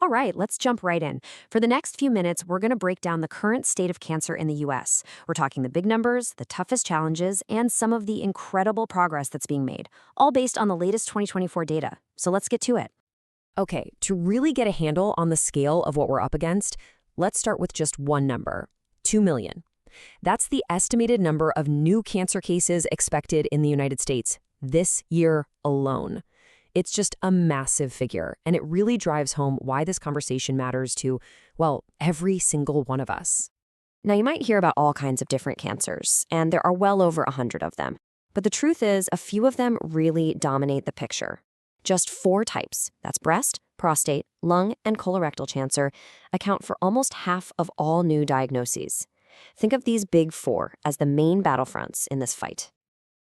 All right, let's jump right in. For the next few minutes, we're going to break down the current state of cancer in the US. We're talking the big numbers, the toughest challenges, and some of the incredible progress that's being made, all based on the latest 2024 data. So let's get to it. Okay, to really get a handle on the scale of what we're up against, let's start with just one number, 2 million. That's the estimated number of new cancer cases expected in the United States this year alone. It's just a massive figure, and it really drives home why this conversation matters to, well, every single one of us. Now, you might hear about all kinds of different cancers, and there are well over 100 of them. But the truth is, a few of them really dominate the picture. Just 4 types, that's breast, prostate, lung, and colorectal cancer, account for almost half of all new diagnoses. Think of these big 4 as the main battlefronts in this fight.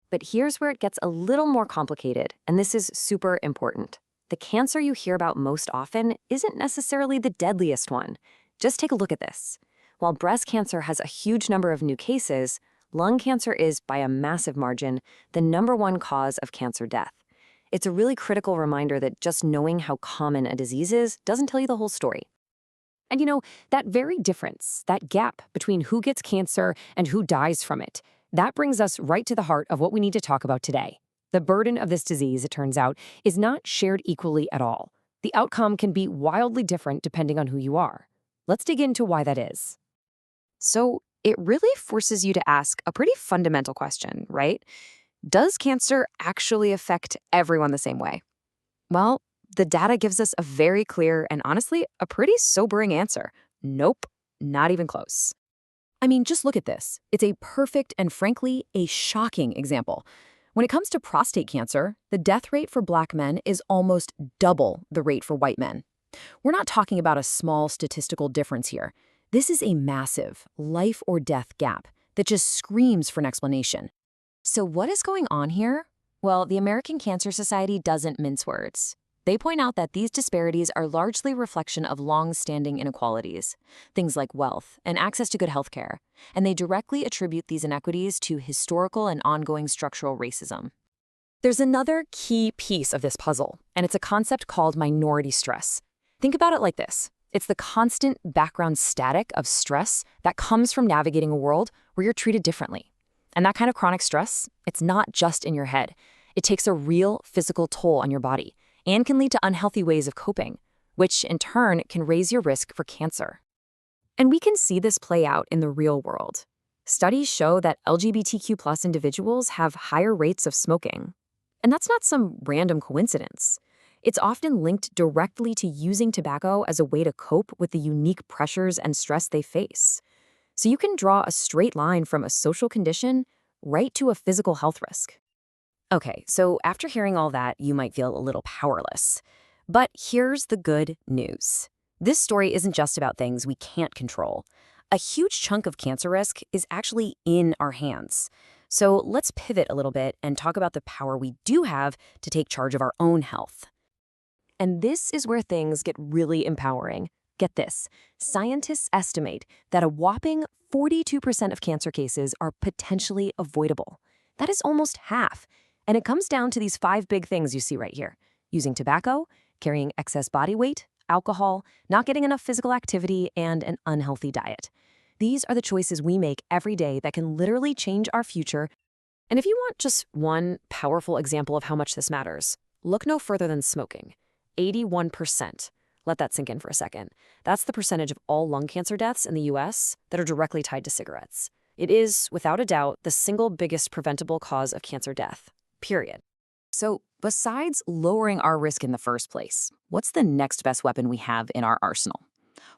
But here's where it gets a little more complicated, and this is super important. The cancer you hear about most often isn't necessarily the deadliest one. Just take a look at this. While breast cancer has a huge number of new cases, lung cancer is, by a massive margin, the #1 cause of cancer death. It's a really critical reminder that just knowing how common a disease is doesn't tell you the whole story. And that very difference, that gap between who gets cancer and who dies from it, that brings us right to the heart of what we need to talk about today. The burden of this disease, it turns out, is not shared equally at all. The outcome can be wildly different depending on who you are. Let's dig into why that is. So it really forces you to ask a pretty fundamental question, right? Does cancer actually affect everyone the same way? Well, the data gives us a very clear and honestly, a pretty sobering answer. Nope, not even close. I mean, just look at this. It's a perfect and frankly, a shocking example. When it comes to prostate cancer, the death rate for Black men is almost double the rate for white men. We're not talking about a small statistical difference here. This is a massive life or death gap that just screams for an explanation. So what is going on here? Well, the American Cancer Society doesn't mince words. They point out that these disparities are largely a reflection of long-standing inequalities, things like wealth and access to good health care, and they directly attribute these inequities to historical and ongoing structural racism. There's another key piece of this puzzle, and it's a concept called minority stress. Think about it like this. It's the constant background static of stress that comes from navigating a world where you're treated differently. And that kind of chronic stress, it's not just in your head. It takes a real physical toll on your body and can lead to unhealthy ways of coping, which in turn can raise your risk for cancer. And we can see this play out in the real world. Studies show that LGBTQ+ individuals have higher rates of smoking. And that's not some random coincidence. It's often linked directly to using tobacco as a way to cope with the unique pressures and stress they face. So you can draw a straight line from a social condition right to a physical health risk. Okay, so after hearing all that, you might feel a little powerless. But here's the good news. This story isn't just about things we can't control. A huge chunk of cancer risk is actually in our hands. So let's pivot a little bit and talk about the power we do have to take charge of our own health. And this is where things get really empowering. Get this, scientists estimate that a whopping 42% of cancer cases are potentially avoidable. That is almost half. And it comes down to these 5 big things you see right here. Using tobacco, carrying excess body weight, alcohol, not getting enough physical activity, and an unhealthy diet. These are the choices we make every day that can literally change our future. And if you want just one powerful example of how much this matters, look no further than smoking. 81%. Let that sink in for a second. That's the percentage of all lung cancer deaths in the US that are directly tied to cigarettes. It is, without a doubt, the single biggest preventable cause of cancer death. Period. So, besides lowering our risk in the first place, what's the next best weapon we have in our arsenal?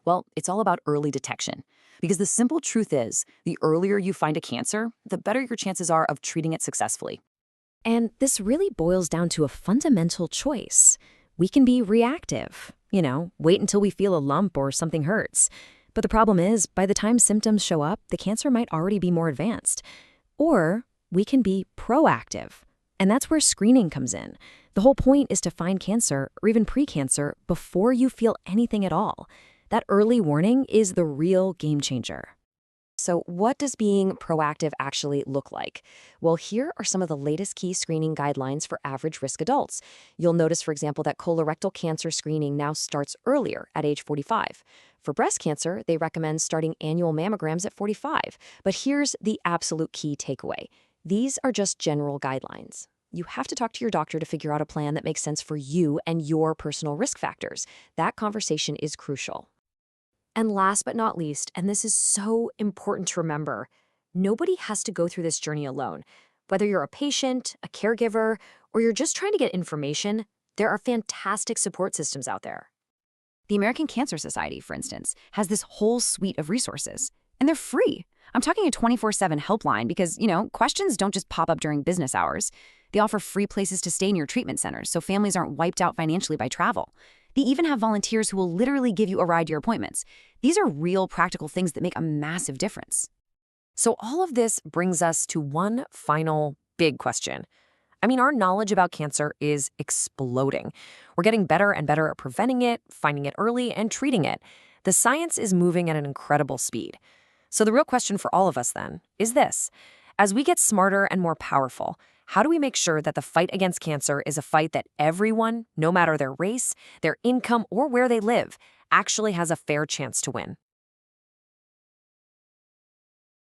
Well, it's all about early detection. Because the simple truth is, the earlier you find a cancer, the better your chances are of treating it successfully. And this really boils down to a fundamental choice. We can be reactive, wait until we feel a lump or something hurts. But the problem is, by the time symptoms show up, the cancer might already be more advanced. Or we can be proactive. And that's where screening comes in. The whole point is to find cancer, or even precancer, before you feel anything at all. That early warning is the real game changer. So, what does being proactive actually look like? Well, here are some of the latest key screening guidelines for average risk adults. You'll notice, for example, that colorectal cancer screening now starts earlier at age 45. For breast cancer, they recommend starting annual mammograms at 45. But here's the absolute key takeaway: these are just general guidelines. You have to talk to your doctor to figure out a plan that makes sense for you and your personal risk factors. That conversation is crucial. And last but not least, and this is so important to remember, nobody has to go through this journey alone. Whether you're a patient, a caregiver, or you're just trying to get information, there are fantastic support systems out there. The American Cancer Society, for instance, has this whole suite of resources, and they're free. I'm talking a 24/7 helpline because, questions don't just pop up during business hours. They offer free places to stay in your treatment centers so families aren't wiped out financially by travel. They even have volunteers who will literally give you a ride to your appointments. These are real practical things that make a massive difference. So all of this brings us to one final big question. I mean, our knowledge about cancer is exploding. We're getting better and better at preventing it, finding it early, and treating it. The science is moving at an incredible speed. So the real question for all of us then is this: as we get smarter and more powerful, how do we make sure that the fight against cancer is a fight that everyone, no matter their race, their income, or where they live, actually has a fair chance to win?